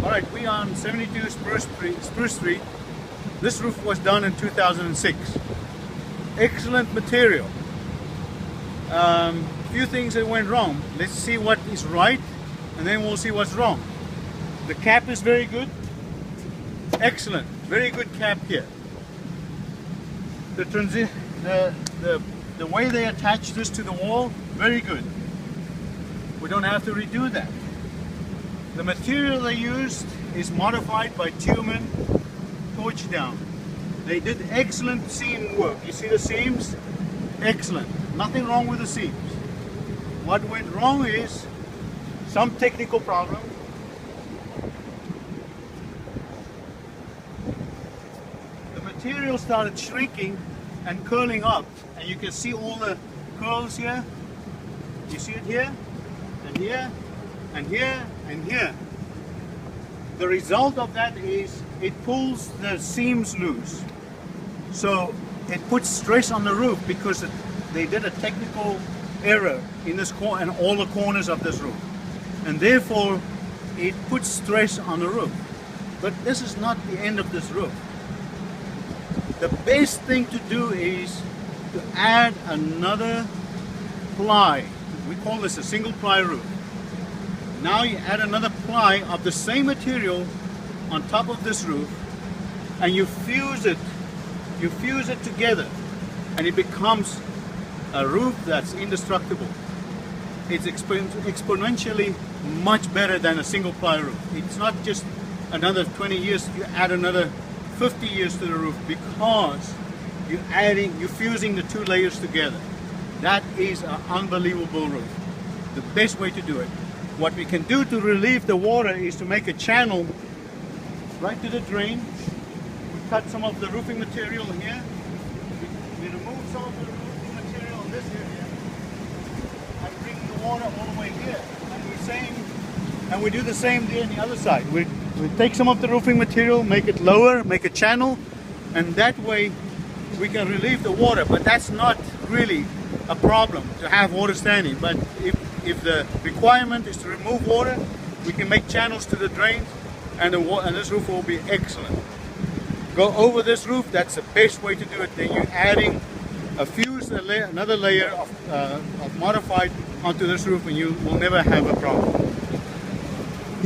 Alright, we are on 72 Spruce Street. This roof was done in 2006. Excellent material. Few things that went wrong. Let's see what is right and then we'll see what's wrong. The cap is very good. Excellent. Very good cap here. The way they attach this to the wall, very good. We don't have to redo that. The material they used is modified by Bitumen torch down. They did excellent seam work. You see the seams? Excellent. Nothing wrong with the seams. What went wrong is some technical problem. The material started shrinking and curling up, and you can see all the curls here. You see it here, and here, and here, and here. The result of that is it pulls the seams loose. So it puts stress on the roof because they did a technical error in this corner and all the corners of this roof. And therefore it puts stress on the roof. But this is not the end of this roof. The best thing to do is to add another ply. We call this a single ply roof. Now you add another ply of the same material on top of this roof and you fuse it together and it becomes a roof that's indestructible. It's exponentially much better than a single ply roof. It's not just another 20 years, you add another 50 years to the roof because you're fusing the two layers together. That is an unbelievable roof. The best way to do it. What we can do to relieve the water is to make a channel right to the drain. We cut some of the roofing material here. We remove some of the roofing material in this area and bring the water all the way here. And we do the same there on the other side. We take some of the roofing material, make it lower, make a channel, and that way we can relieve the water. But that's not really a problem to have water standing. But if the requirement is to remove water, we can make channels to the drains and this roof will be excellent. Go over this roof, that's the best way to do it. Then you're adding another layer of modified onto this roof and you will never have a problem.